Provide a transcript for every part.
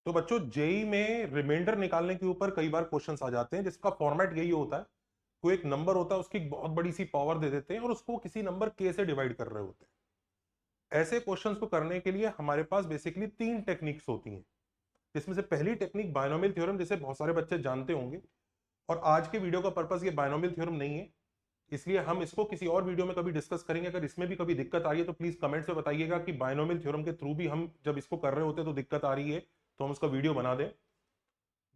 तो बच्चों जेई में रिमाइंडर निकालने के ऊपर कई बार क्वेश्चंस आ जाते हैं जिसका फॉर्मेट यही होता है, कोई एक नंबर होता है उसकी बहुत बड़ी सी पावर दे देते हैं और उसको किसी नंबर के से डिवाइड कर रहे होते हैं। ऐसे क्वेश्चंस को करने के लिए हमारे पास बेसिकली 3 टेक्निक्स होती हैं, जिसमें से पहली टेक्निक बायनोमियल थ्योरम, जिसे बहुत सारे बच्चे जानते होंगे। और आज के वीडियो का पर्पस ये बायनोमियल थ्योरम नहीं है, इसलिए हम इसको किसी और वीडियो में कभी डिस्कस करेंगे। अगर इसमें भी कभी दिक्कत आ रही है तो प्लीज कमेंट्स में बताइएगा कि बायनोमियल थ्योरम के थ्रू भी हम जब इसको कर रहे होते हैं तो दिक्कत आ रही है, तो हम उसका वीडियो बना दें।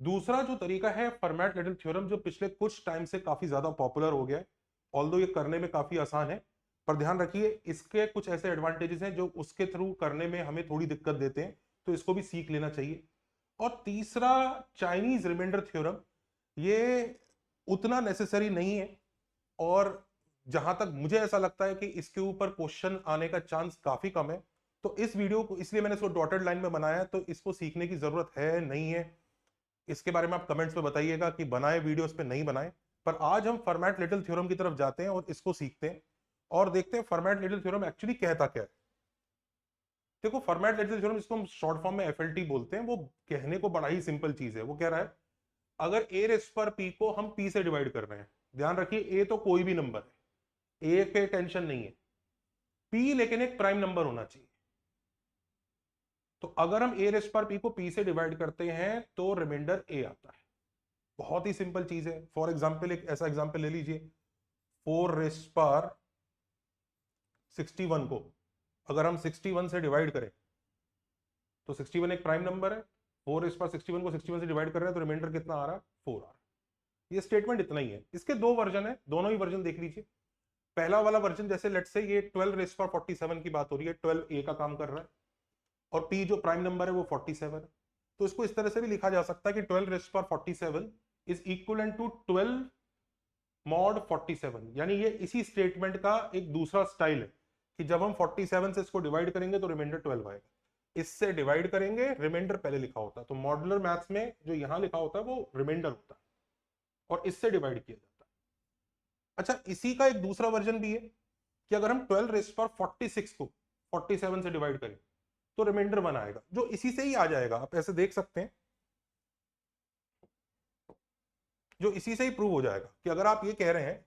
दूसरा जो तरीका है फर्मैट लिटिल थ्योरम, जो पिछले कुछ टाइम से काफी ज्यादा पॉपुलर हो गया है, ऑल्दो ये करने में काफी आसान है, पर ध्यान रखिए इसके कुछ ऐसे एडवांटेजेस हैं जो उसके थ्रू करने में हमें थोड़ी दिक्कत देते हैं, तो इसको भी सीख लेना चाहिए। और तीसरा चाइनीज रिमाइंडर थ्योरम, ये उतना नेसेसरी नहीं है, और जहां तक मुझे ऐसा लगता है कि इसके ऊपर क्वेश्चन आने का चांस काफी कम है, तो इस वीडियो को इसलिए मैंने इसको डॉटेड लाइन में बनाया, तो इसको सीखने की जरूरत है नहीं है, इसके बारे में आप कमेंट्स में बताइएगा कि बनाए वीडियोस पे नहीं बनाए। पर आज हम फॉर्मेट लिटिल थ्योरम की तरफ जाते हैं और इसको सीखते हैं और देखते हैं फॉर्मेट लिटिल थ्योरम एक्चुअली कहता क्या है। देखो फॉर्मेट लिटिल थ्योरम, जिसको हम शॉर्ट फॉर्म में एफएलटी बोलते हैं, वो कहने को बड़ा ही सिंपल चीज है। वो कह रहा है अगर ए रेस्ट पर पी को हम पी से डिवाइड कर रहे हैं, ध्यान रखिए ए तो कोई भी नंबर है, ए पे टेंशन नहीं है, पी लेकिन एक प्राइम नंबर होना चाहिए। तो अगर हम ए रेस्ट पर पी को पी से डिवाइड करते हैं तो रिमाइंडर ए आता है। बहुत ही सिंपल चीज है। फॉर एग्जाम्पल एक ऐसा एग्जाम्पल ले लीजिए, 4 रेस्ट पर 61 को अगर हम 61 से डिवाइड करें तो 61 एक प्राइम नंबर है, 4 रेस्ट पर 61 को 61 से डिवाइड कर रहे हैं तो रिमाइंडर कितना आ रहा है, 4 आ रहा है। ये स्टेटमेंट इतना ही है। इसके दो वर्जन है, दोनों ही वर्जन देख लीजिए। पहला वाला वर्जन, जैसे लेट्स से ये 12 रेस्ट पर 47 की बात हो रही है, 12 ए का काम कर रहा है और पी जो प्राइम नंबर है वो 47 है, तो इसको इस तरह से भी लिखा जा सकता है कि 12 रेस्ट पर 47 इज इक्वल टू 12 मॉड 47। यानी ये इसी स्टेटमेंट का एक दूसरा स्टाइल है कि जब हम 47 से इसको डिवाइड करेंगे तो रिमाइंडर 12 आएगा, इससे डिवाइड करेंगे रिमाइंडर पहले लिखा होता है। तो मॉड्यूलर मैथ्स में जो यहां लिखा होता है वो रिमाइंडर होता है और इससे डिवाइड किया जाता है। अच्छा, इसी का एक दूसरा वर्जन भी है कि अगर हम 12 रेस्ट पर 46 को 47 से डिवाइड करें तो रिमाइंडर 1 आएगा, जो इसी से ही आ जाएगा। आप ऐसे देख सकते हैं, जो इसी से ही प्रूव हो जाएगा कि अगर आप ये कह रहे हैं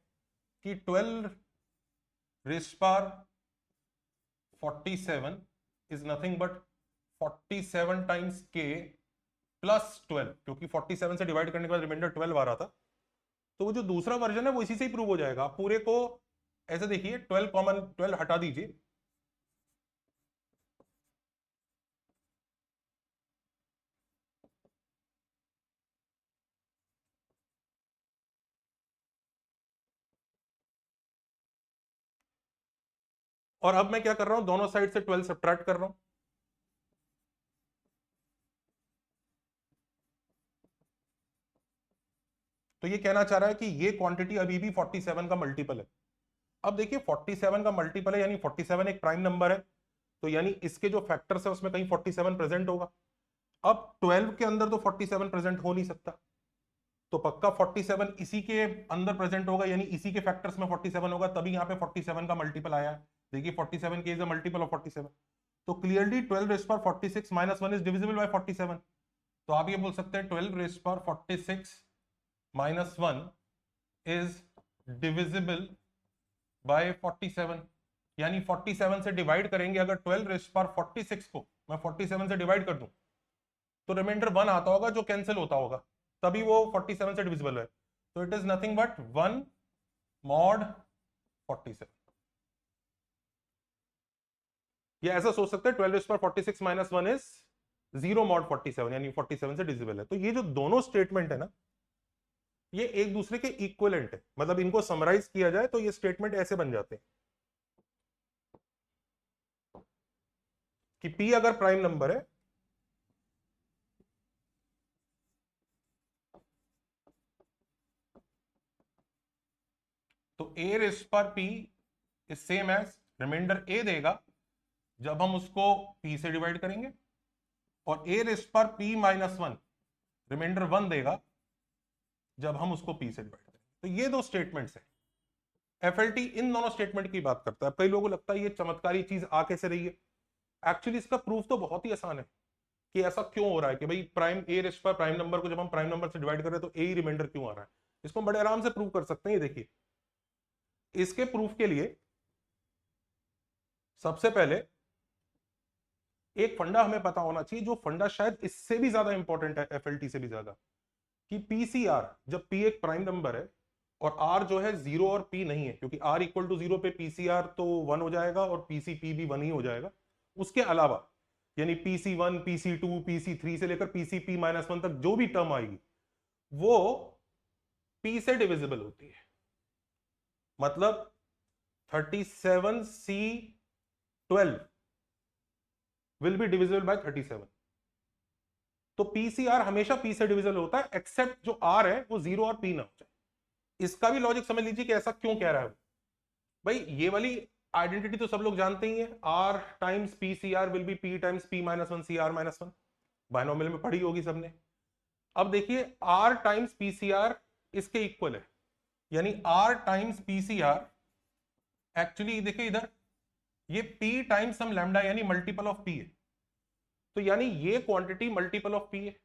कि 12 रेस्ट पर 47 इज नथिंग बट 47 टाइम्स के प्लस 12, क्योंकि 47 से डिवाइड करने के बाद रिमाइंडर 12 आ रहा था, तो वो जो दूसरा वर्जन है वो इसी से ही प्रूव हो जाएगा। आप पूरे को ऐसे देखिए, 12 कॉमन 12 हटा दीजिए, और अब मैं क्या कर रहा हूं, दोनों साइड से 12 सब्ट्रैक्ट कर रहा हूं। तो ये कहना चाह रहा है कि ये क्वांटिटी अभी भी 47 का मल्टीपल है। अब देखिए 47 का मल्टीपल है, यानी 47 एक प्राइम नंबर है, तो यानी इसके जो फैक्टर्स है उसमें कहीं 47 प्रेजेंट होगा। अब 12 के अंदर तो 47 प्रेजेंट हो नहीं सकता, तो पक्का 47 इसी के अंदर प्रेजेंट होगा, यानी इसी के फैक्टर्स में 47 होगा, तभी यहाँ पे 47 का मल्टीपल आया है। देखिए 47 के इज अ मल्टीपल ऑफ 47, तो क्लियरली 12 रेस्ट पर 46 माइनस 1 इज डिविजिबल बाय 47। तो आप ये बोल सकते हैं 12 रेस्ट पर 46 माइनस 1 इज डिविजिबल बाय 47, यानी 47 से डिवाइड करेंगे अगर 12 रेस्ट पर 46 को मैं 47 से डिवाइड कर दूं तो रिमाइंडर 1 आता होगा जो कैंसिल होता होगा, तभी वो 47 से डिविजिबल है। तो it is nothing but 1 mod 47। ये ऐसा सोच सकते हैं 12 रेस्ट पर 46 माइनस 1 इज 0 मॉड 47, यानी 47 से डिविजिबल है। तो ये जो दोनों स्टेटमेंट है ना, ये एक दूसरे के इक्विवेलेंट है। मतलब इनको समराइज किया जाए तो ये स्टेटमेंट ऐसे बन जाते हैं कि P अगर प्राइम नंबर है तो A रेस्ट पर P is same as remainder A देगा जब हम उसको P से डिवाइड करेंगे, और A रेस्ट पर P माइनस 1 रिमाइंडर 1 देगा जब हम उसको P से डिवाइड करेंगे। तो ये दो स्टेटमेंट्स हैं। एफएलटी इन दोनों स्टेटमेंट की बात करता है। कई लोगों को लगता है ये चमत्कारी चीज आ कैसे रही है। एक्चुअली इसका प्रूफ तो बहुत ही आसान है कि ऐसा क्यों हो रहा है कि भाई प्राइम ए रेस्ट पर प्राइम नंबर को जब हम प्राइम नंबर से डिवाइड कर रहे हैं तो ए ही रिमाइंडर क्यों आ रहा है। इसको हम बड़े आराम से प्रूव कर सकते हैं। ये देखिए, इसके प्रूफ के लिए सबसे पहले एक फंडा हमें पता होना चाहिए, जो फंडा शायद इससे भी ज्यादा इंपॉर्टेंट है, एफएलटी से भी ज्यादा, कि पीसीआर, जब पी एक प्राइम नंबर है और आर जो है जीरो और पी नहीं है, क्योंकि आर इक्वल टू जीरो पे पीसीआर तो वन हो जाएगा और पीसीपी भी वन ही हो जाएगा। उसके अलावा यानी पीसी1 पीसी2 पीसी3 से लेकर पीसीपी -1 तक जो भी टर्म आएगी वो पी से डिविजिबल होती है। मतलब 37C12 will be divisible by 37। तो पीसीआर हमेशा पी से डिविजिबल होता है, एक्सेप्ट जो आर है वो जीरो और पी ना हो जाए। इसका भी लॉजिक समझ लीजिए कि ऐसा क्यों कह रहा है। भाई ये वाली आइडेंटिटी तो सब लोग जानते ही है, R times P C R will be P times P -1 C R -1, binomial में पढ़ी होगी सबने। अब देखिए R times P C R इसके इक्वल है, यानी R times P C R actually देखिए इधर ये पी टाइम्स सम लैम्डा यानी मल्टीपल ऑफ पी है। तो यानी ये क्वांटिटी मल्टीपल ऑफ पी है,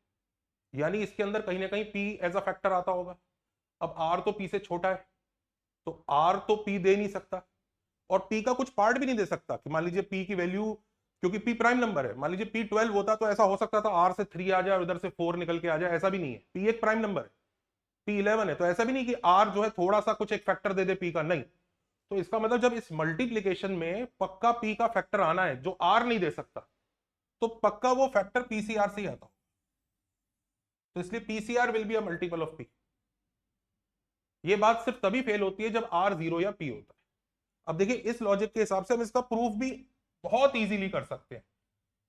यानी इसके अंदर कहीं ना कहीं पी एज अ फैक्टर आता होगा। अब आर तो पी से छोटा है तो आर तो पी दे नहीं सकता, और पी का कुछ पार्ट भी नहीं दे सकता कि मान लीजिए पी की वैल्यू, क्योंकि पी प्राइम नंबर है, मान लीजिए पी 12 होता तो ऐसा हो सकता था आर से 3 आ जाए और इधर से 4 निकल के आ जाए, ऐसा भी नहीं है। पी एक प्राइम नंबर है, पी 11 है, तो ऐसा भी नहीं कि आर जो है थोड़ा सा कुछ एक फैक्टर दे दे पी का, नहीं। तो इसका मतलब जब इस मल्टीप्लीकेशन में पक्का पी का फैक्टर आना है जो आर नहीं दे सकता, तो पक्का वो फैक्टर पीसीआर से ही आता। तो इसलिए PCR will be a multiple of P. ये बात सिर्फ तभी फेल होती है जब आर जीरो या पी होता है। अब देखिए इस लॉजिक के हिसाब से हम इसका प्रूफ भी बहुत इजीली कर सकते हैं।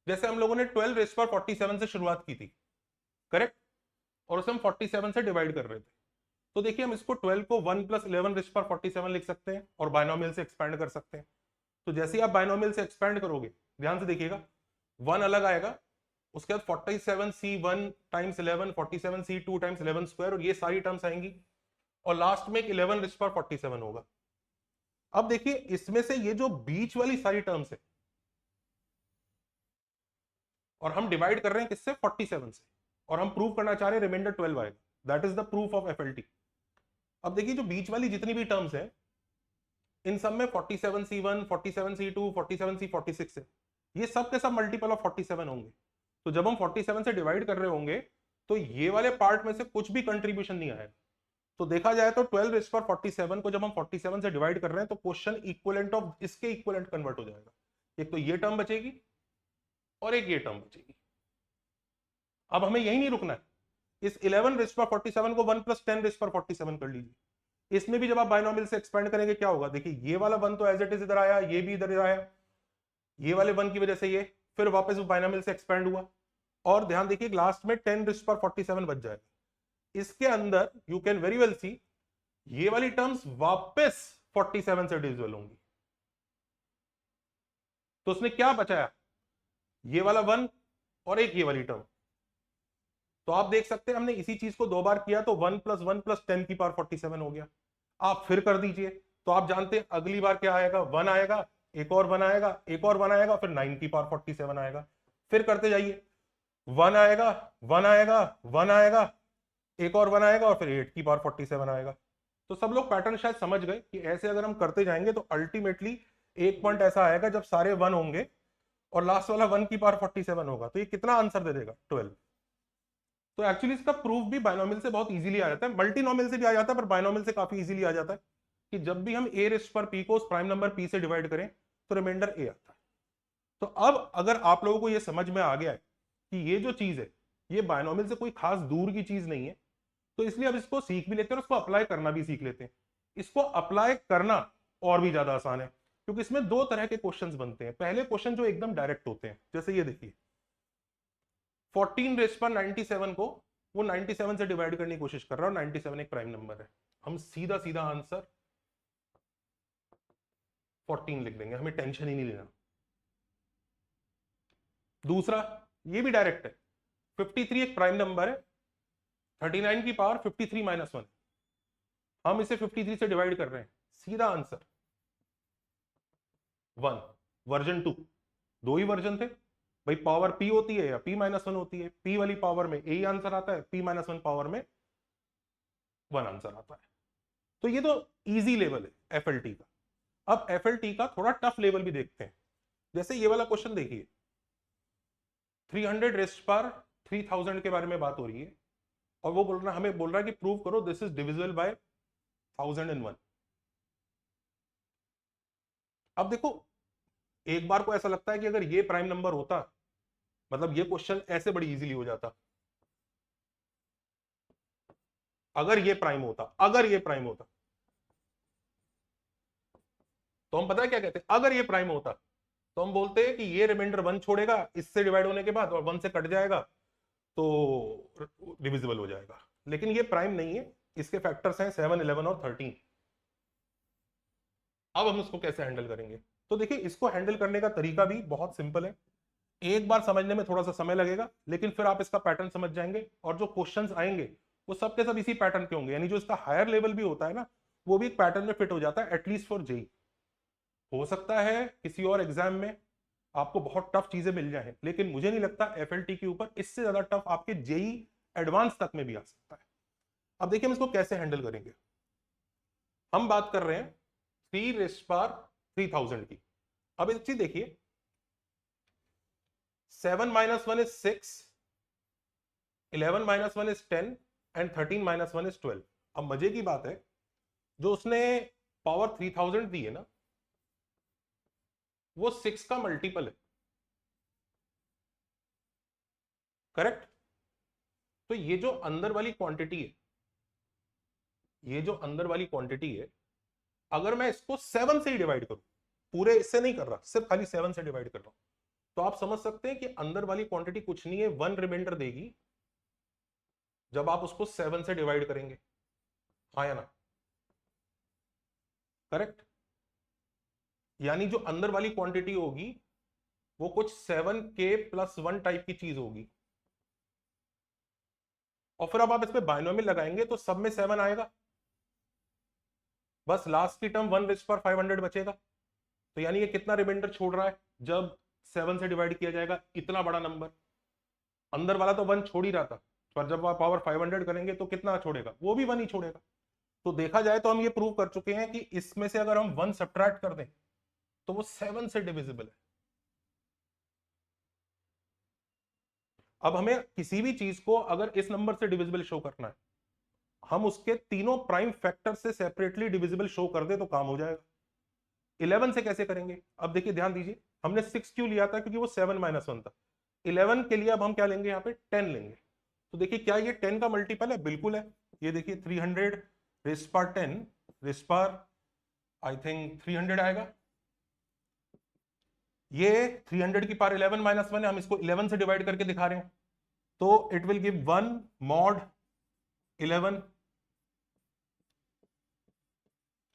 जैसे हम लोगों ने 12 रेस्ट पर 47 से शुरुआत की थी, करेक्ट, और उसे हम 47 से डिवाइड कर रहे थे। तो देखिए हम इसको 12 को 1 + 11 रेस्ट पर 47 लिख सकते हैं और बायनोमियल से एक्सपेंड कर सकते हैं। तो जैसे ही आप बायनोमियल से एक्सपेंड करोगे, ध्यान से देखिएगा, 1 अलग आएगा, उसके बाद 47C1 times 11, 47C2 times 11 square, और ये सारी टर्म्स आएंगी, और लास्ट में 11 रेस्ट पर 47 होगा। अब देखिए इसमें से ये जो बीच वाली सारी टर्म्स है, और हम डिवाइड कर रहे हैं किससे, 47 से, और हम प्रूव करना चाह रहे हैं रिमाइंडर 12 आएगा, that is the proof of FLT. अब देखिए जो बीच वाली जितनी भी टर्म्स है, इन सब में 47C1 47C2 47C46 है, ये सब के सब मल्टीपल ऑफ 47 होंगे। तो जब हम 47 से डिवाइड कर रहे होंगे तो ये वाले पार्ट में से कुछ भी कंट्रीब्यूशन नहीं आएगा। तो देखा जाए तो 12 रेज़ पर 47 को जब हम 47 से डिवाइड कर रहे हैं तो क्वेश्चन इक्विवेलेंट ऑफ इसके इक्विवेलेंट कन्वर्ट हो जाएगा। एक तो ये टर्म बचेगी और एक ये टर्म बचेगी। अब हमें यही नहीं रुकना है, इस 11 रेज़ पर 47 को 1 + 10 रेज़ पर 47 कर लीजिए। इसमें भी जब आप बायनोमियल से एक्सपेंड करेंगे क्या होगा, देखिए ये वाला 1 तो एज इट इज इधर आया, ये भी इधर आया, ये वाले 1 की वजह से ये फिर वापस बायनोमियल से एक्सपेंड हुआ, और ध्यान देखिए लास्ट में 10 रेज़ पर 47 बच जाएगा। इसके अंदर यू कैन वेरी वेल सी ये वाली टर्म्स वापस 47 से डिविजिबल होंगी। तो उसने क्या बचाया, ये वाला 1 और एक ये वाली टर्म। तो आप देख सकते हैं हमने इसी चीज को 2 बार किया तो 1 + 1 + 10 की पावर 47 हो गया। आप फिर कर दीजिए तो आप जानते हैं अगली बार क्या आएगा, 1 आएगा, एक और 1 आएगा, एक और 1 आएगा, फिर 9 की पावर 47 आएगा। फिर करते जाइए, 1 आएगा, 1 आएगा, 1 आएगा, एक और 1 आएगा, और फिर 8 की पावर 47 आएगा। तो सब लोग पैटर्न शायद समझ गए कि ऐसे अगर हम करते जाएंगे तो अल्टीमेटली एक पॉइंट ऐसा आएगा जब सारे 1 होंगे और लास्ट वाला 1 की पावर 47 होगा। तो ये कितना आंसर दे देगा, 12। तो एक्चुअली इसका प्रूफ भी बायनोमियल से बहुत इजीली आ जाता है, मल्टीनोमियल से भी आ जाता है, पर बायनोमियल से काफी इजीली आ जाता है कि जब भी हम ए रेस्ट पर पी को उस प्राइम नंबर पी से डिवाइड करें तो रिमाइंडर ए आता है। तो अब अगर आप लोगों को यह समझ में आ गया है कि ये जो चीज है ये बायनोमियल से कोई खास दूर की चीज नहीं है, तो इसलिए अब इसको सीख भी लेते हैं और इसको अप्लाई करना भी सीख लेते हैं। इसको अप्लाई करना और भी ज्यादा आसान है क्योंकि इसमें 2 तरह के क्वेश्चंस बनते हैं। पहले क्वेश्चन जो एकदम डायरेक्ट होते हैं, जैसे ये देखिए 14 रेज़ पर 97 को वो 97 से डिवाइड करने की कोशिश कर रहा है और 97 एक प्राइम नंबर है, हम सीधा सीधा आंसर 14 लिख देंगे, हमें टेंशन ही नहीं लेना। दूसरा ये भी डायरेक्ट है, 53 एक प्राइम नंबर है, 39 की पावर 53 - 1, हम इसे 53 से डिवाइड कर रहे हैं, सीधा आंसर 1। वर्जन 2, 2 ही वर्जन थे, भाई पावर p होती है या p-1 होती है, p वाली पावर में a आंसर आता है, p-1 पावर में 1 आंसर आता है। तो ये तो इजी लेवल है FLT का। अब FLT का थोड़ा टफ लेवल भी देखते हैं। जैसे ये वाला क्वेश्चन देखिए, 300 रेस्ट पर 3000 के बारे में बात हो रही है और वो हमें बोल रहा है कि प्रूव करो दिस इज डिविजिबल बाय 1001। अब देखो, एक बार को ऐसा लगता है कि अगर ये प्राइम नंबर होता, मतलब ये क्वेश्चन ऐसे बड़ी इजीली हो जाता। अगर ये प्राइम होता, अगर ये प्राइम होता, तो हम पता है क्या कहते हैं, अगर ये प्राइम होता तो हम बोलते हैं कि ये रिमाइंडर 1 छोड़ेगा इससे डिवाइड होने के बाद और 1 से कट जाएगा तो डिविजिबल हो जाएगा। लेकिन ये प्राइम नहीं है, इसके फैक्टर्स हैं 7, 11 और 13। अब हम इसको कैसे हैंडल करेंगे? तो देखिए, इसको हैंडल करने का तरीका भी बहुत सिंपल है। एक बार समझने में थोड़ा सा समय लगेगा, लेकिन फिर आप इसका पैटर्न समझ जाएंगे और जो क्वेश्चंस आएंगे वो सब के सब इसी पैटर्न के होंगे। यानी जो इसका हायर लेवल भी होता है ना, वो भी एक पैटर्न में फिट हो जाता है, एटलीस्ट फॉर जेई। हो सकता है किसी और एग्जाम में आपको बहुत टफ चीजें मिल जाए, लेकिन मुझे नहीं लगता FLT के ऊपर इससे ज्यादा टफ आपके जेई एडवांस तक में भी आ सकता है। अब देखिए हम इसको कैसे हैंडल करेंगे। हम बात कर रहे हैं 3 रेस्ट पावर 3000 की। अब एक चीज देखिए, 7 - 1 is 6, 11 - 1 is 10 एंड 13 - 1 is 12। अब मजे की बात है, जो उसने पावर 3000 दी है ना, वो 6 का मल्टीपल है, करेक्ट? तो ये जो अंदर वाली क्वांटिटी है, ये जो अंदर वाली क्वांटिटी है, अगर मैं इसको 7 से ही डिवाइड करूं, पूरे इससे नहीं कर रहा, सिर्फ खाली 7 से डिवाइड कर रहा हूं, तो आप समझ सकते हैं कि अंदर वाली क्वांटिटी कुछ नहीं है, 1 रिमाइंडर देगी जब आप उसको 7 से डिवाइड करेंगे। हाँ या ना? करेक्ट? यानी जो अंदर वाली क्वांटिटी होगी वो कुछ 7k + 1 टाइप की चीज होगी। और फिर अब आप इसमें बाइनोमियल लगाएंगे तो सब में 7 आएगा, बस लास्ट की टर्म 1/500 बचेगा। तो यानी ये कितना रिमाइंडर छोड़ रहा है जब 7 से डिवाइड किया जाएगा? इतना बड़ा नंबर। अंदर वाला तो 1 छोड़ ही रहा था, पर जब आप पावर 500 करेंगे तो कितना छोड़ेगा? वो भी 1 ही छोड़ेगा। तो देखा जाए तो हम ये प्रूव कर चुके हैं कि इसमें से अगर हम 1 सब्ट्रैक्ट कर दें तो वो 7 से डिविजिबल है। अब हमें किसी भी चीज को अगर इस नंबर से डिविजिबल शो करना है, हम उसके तीनों प्राइम फैक्टर से सेपरेटली डिविजिबल शो कर दे तो काम हो जाएगा। 11 से कैसे करेंगे? अब देखिए ध्यान दीजिए, हमने 6 क्यों लिया था? क्योंकि वो 7 - 1 था। 11 के लिए अब हम क्या लेंगे? यहाँ पे 10 लेंगे। तो देखिए, क्या ये 10 का मल्टीपल है? बिल्कुल है। ये देखिए 300 rays power 10 rays power I think 300 आएगा। ये 300 की पावर 11 - 1 है, हम इसको 11 से डिवाइड करके दिखा रहे हैं, तो इट विल गिव 1 mod 11,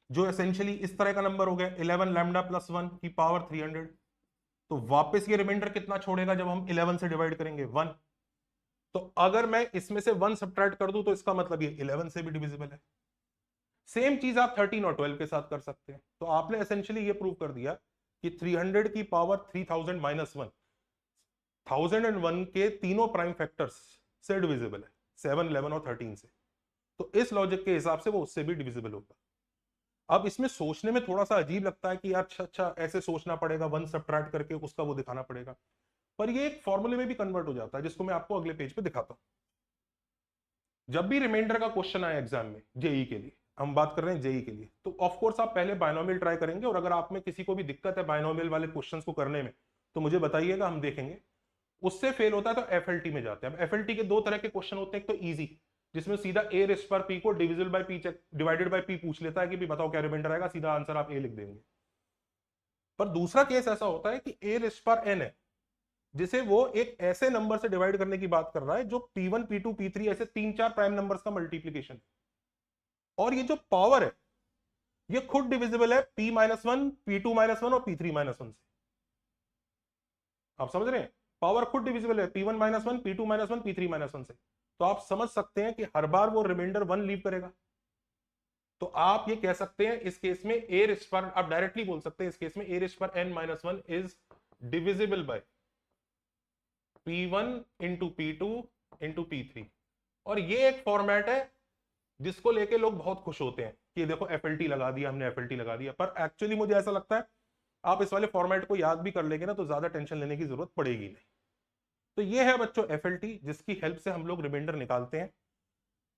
जो एसेंशियली इस तरह का नंबर हो गया, 11 लैम्डा + 1 की पावर 300। तो वापस ये रिमाइंडर कितना छोड़ेगा जब हम 11 से डिवाइड करेंगे? 1। तो अगर मैं इसमें से 1 सब्ट्रैक्ट कर दूं तो इसका मतलब ये 11 से भी डिविजिबल है। सेम चीज आप 13 और 12 के साथ कर सकते हैं। तो आपने एसेंशियली ये प्रूव कर दिया कि 300 की पावर 3000 - 1 1001 के तीनों प्राइम फैक्टर्स से डिविजिबल है, 7, 11 और 13 से। तो इस लॉजिक के हिसाब से वो उससे भी डिविजिबल होगा। अब इसमें सोचने में थोड़ा सा अजीब लगता है कि यार अच्छा ऐसे सोचना पड़ेगा, 1 सब्ट्रैक्ट करके उसका वो दिखाना पड़ेगा, पर ये एक फॉर्मूले में भी कन्वर्ट हो जाता है, जिसको मैं आपको अगले पेज पे दिखाता हूं। जब भी रिमाइंडर का क्वेश्चन आए एग्जाम में, जेई के लिए हम बात कर रहे हैं, जेई के लिए, तो ऑफ कोर्स आप पहले बायनोमियल ट्राई करेंगे, और अगर आप में किसी को भी दिक्कत है बायनोमियल वाले क्वेश्चंस को करने में तो मुझे बताइएगा, हम देखेंगे। उससे फेल होता है तो एफएलटी में जाते हैं। अब एफएलटी के दो तरह के क्वेश्चन होते हैं, एक तो इजी, जिसमें सीधा ए रेस्ट पर पी को divisible by P divided by P पूछ लेता है कि भी बताओ क्या रिमाइंडर आएगा, सीधा आंसर आप ए लिख देंगे। पर दूसरा केस ऐसा होता है कि ए रेस्ट पर एन है, जिसे वो एक ऐसे नंबर से डिवाइड करने की बात कर रहा है जो P1 P2 P3 ऐसे 3-4 प्राइम नंबर्स का मल्टीप्लीकेशन, और ये जो पावर है ये खुद डिविजिबल है P-1 P2 - 1 और P3 - 1 से। आप समझ रहे हैं? पावर खुद डिविजिबल है P1 - 1 P2 - 1 P3 - 1 से। तो आप समझ सकते हैं कि हर बार वो रिमाइंडर 1 लीव करेगा। तो आप ये कह सकते हैं इस केस में ए रेस्ट पर, आप डायरेक्टली बोल सकते हैं इस केस में ए रेस्ट पर n - 1 is divisible by P1 into P2 into P3। और ये एक फॉर्मेट है जिसको लेके लोग बहुत खुश होते हैं कि देखो FLT लगा दिया हमने, FLT लगा दिया। पर एक्चुअली मुझे ऐसा लगता है आप इस वाले फॉर्मेट को याद भी कर लेंगे ना तो ज्यादा टेंशन लेने की जरूरत पड़ेगी नहीं। तो ये है बच्चों FLT, जिसकी हेल्प से हम लोग रिमाइंडर निकालते हैं।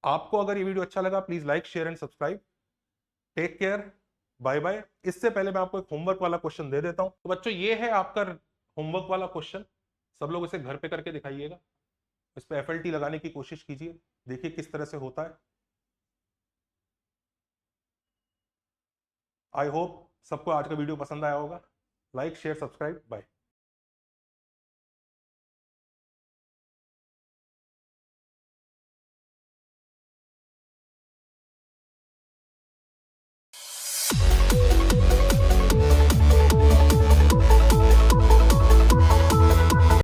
आपको अगर ये वीडियो अच्छा लगा please like share and subscribe. Take care, bye bye. इससे पहले मैं आपको एक होमवर्क वाला क्वेश्चन दे देता हूं। तो बच्चों ये है आपका होमवर्क वाला क्वेश्चन, सब लोग इसे घर पे करके दिखाइएगा। इस पे FLT लगाने की कोशिश कीजिए, देखिए किस तरह से होता है। आई होप सबको आज का वीडियो पसंद आया होगा। Like share subscribe, bye.